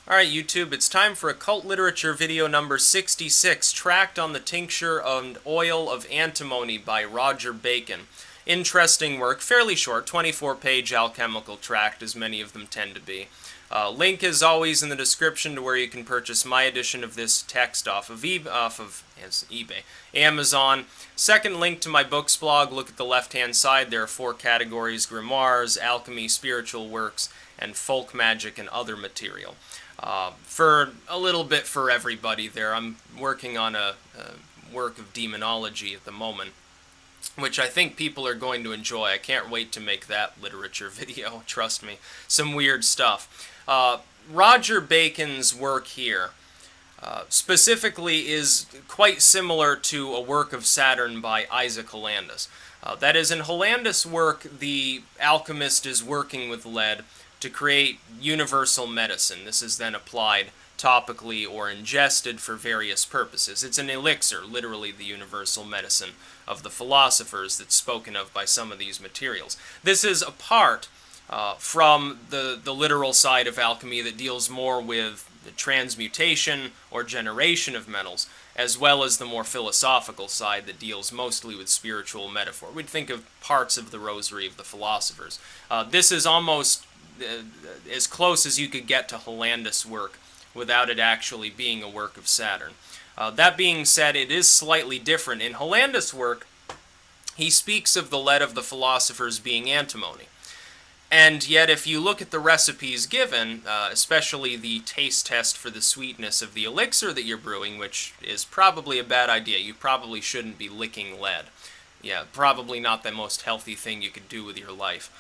Alright YouTube, it's time for Occult Literature video number 66, Tract on the Tincture and Oil of Antimony by Roger Bacon. Interesting work, fairly short, 24-page alchemical tract, as many of them tend to be. Link is always in the description to where you can purchase my edition of this text off of eBay, Amazon. Second link to my books blog, look at the left-hand side, there are 4 categories: grimoires, alchemy, spiritual works, and folk magic and other material. For a little bit for everybody there. I'm working on a work of demonology at the moment, which I think people are going to enjoy. I can't wait to make that literature video, trust me. Some weird stuff. Roger Bacon's work here specifically is quite similar to a work of Saturn by Isaac Hollandus. That is, in Hollandus' work, the alchemist is working with lead to create universal medicine. This is then applied topically or ingested for various purposes. It's an elixir, literally the universal medicine of the philosophers that's spoken of by some of these materials. This is apart from the literal side of alchemy that deals more with the transmutation or generation of metals, as well as the more philosophical side that deals mostly with spiritual metaphor. We'd think of parts of the rosary of the philosophers. This is almost as close as you could get to Hollandus' work without it actually being a work of Saturn. That being said, it is slightly different. In Hollandus' work, he speaks of the lead of the philosophers being antimony. And yet, if you look at the recipes given, especially the taste test for the sweetness of the elixir that you're brewing, which is probably a bad idea. You probably shouldn't be licking lead. Yeah, probably not the most healthy thing you could do with your life.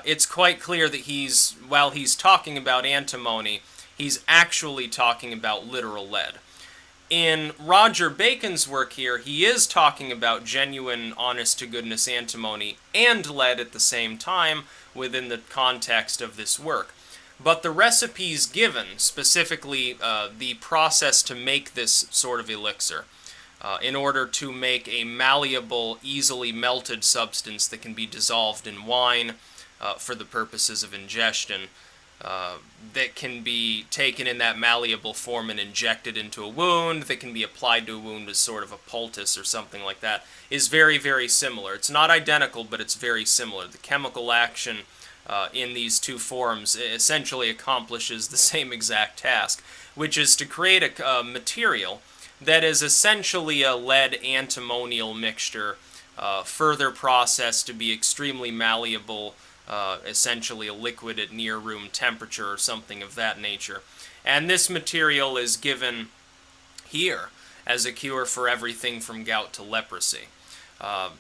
It's quite clear that while he's talking about antimony, he's actually talking about literal lead. In Roger Bacon's work here, he is talking about genuine, honest-to-goodness antimony and lead at the same time within the context of this work. But the recipes given, specifically the process to make this sort of elixir, in order to make a malleable, easily melted substance that can be dissolved in wine for the purposes of ingestion, that can be taken in that malleable form and injected into a wound, that can be applied to a wound as sort of a poultice or something like that, is very, very similar. It's not identical, but it's very similar. The chemical action in these two forms essentially accomplishes the same exact task, which is to create a material that is essentially a lead-antimonial mixture, further processed to be extremely malleable, essentially a liquid at near room temperature or something of that nature. And this material is given here as a cure for everything from gout to leprosy.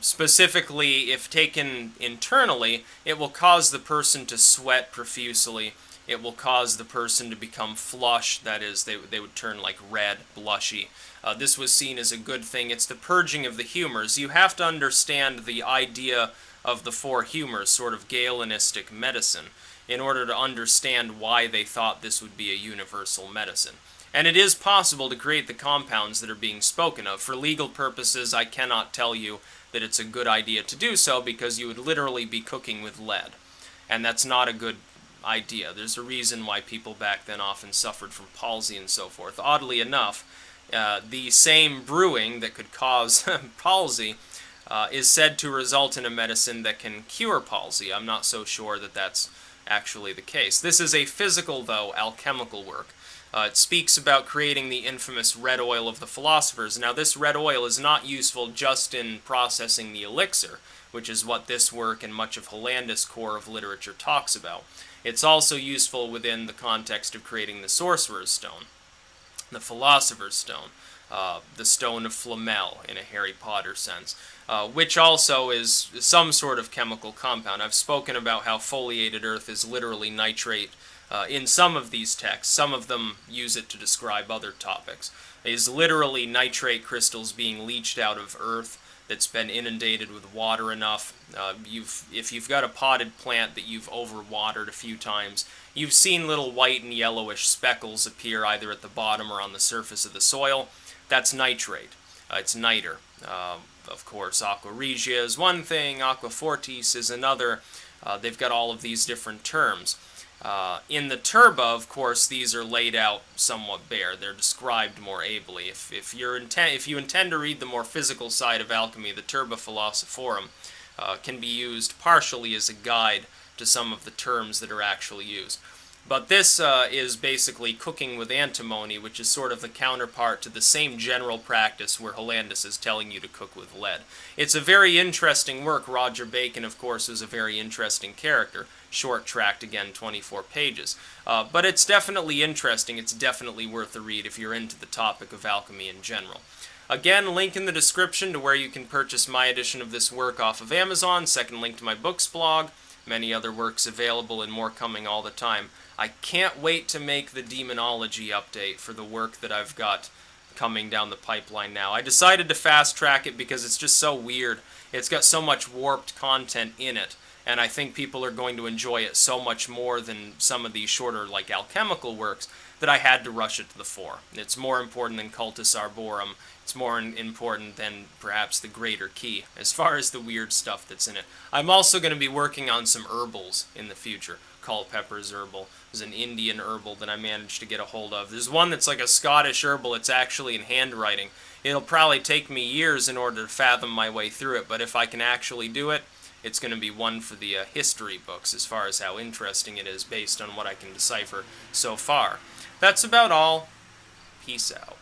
Specifically, if taken internally, it will cause the person to sweat profusely. It will cause the person to become flush, that is, they would turn like red, blushy. This was seen as a good thing. It's the purging of the humors. You have to understand the idea of the 4 humors, sort of Galenistic medicine, in order to understand why they thought this would be a universal medicine. And it is possible to create the compounds that are being spoken of. For legal purposes, I cannot tell you that it's a good idea to do so, because you would literally be cooking with lead. And that's not a good idea. There's a reason why people back then often suffered from palsy and so forth. Oddly enough, the same brewing that could cause palsy is said to result in a medicine that can cure palsy. I'm not so sure that that's actually the case. This is a physical, though, alchemical work. It speaks about creating the infamous red oil of the philosophers. Now, this red oil is not useful just in processing the elixir, which is what this work and much of Hollandus' core of literature talks about. It's also useful within the context of creating the sorcerer's stone, the philosopher's stone, the stone of Flamel in a Harry Potter sense, which also is some sort of chemical compound. I've spoken about how foliated earth is literally nitrate in some of these texts. Some of them use it to describe other topics. It is literally nitrate crystals being leached out of earth that's been inundated with water enough. If you've got a potted plant that you've overwatered a few times, you've seen little white and yellowish speckles appear either at the bottom or on the surface of the soil. That's nitrate. It's niter. Of course, aqua regia is one thing, aqua fortis is another. They've got all of these different terms. In the Turba, of course, these are laid out somewhat bare. They're described more ably. If you intend to read the more physical side of alchemy, the Turba Philosophorum can be used partially as a guide to some of the terms that are actually used. But this is basically cooking with antimony, which is sort of the counterpart to the same general practice where Hollandus is telling you to cook with lead. It's a very interesting work. Roger Bacon, of course, is a very interesting character. Short tract, again, 24 pages. But it's definitely interesting. It's definitely worth a read if you're into the topic of alchemy in general. Again, link in the description to where you can purchase my edition of this work off of Amazon. Second link to my books blog. Many other works available and more coming all the time. I can't wait to make the demonology update for the work that I've got coming down the pipeline now. I decided to fast track it because it's just so weird. It's got so much warped content in it, and I think people are going to enjoy it so much more than some of these shorter, like alchemical works, that I had to rush it to the fore. It's more important than Cultus Arborum. It's more important than perhaps the Greater Key, as far as the weird stuff that's in it. I'm also going to be working on some herbals in the future. Culpeper's herbal. There's an Indian herbal that I managed to get a hold of. There's one that's like a Scottish herbal. It's actually in handwriting. It'll probably take me years in order to fathom my way through it, but if I can actually do it, it's going to be one for the history books as far as how interesting it is based on what I can decipher so far. That's about all. Peace out.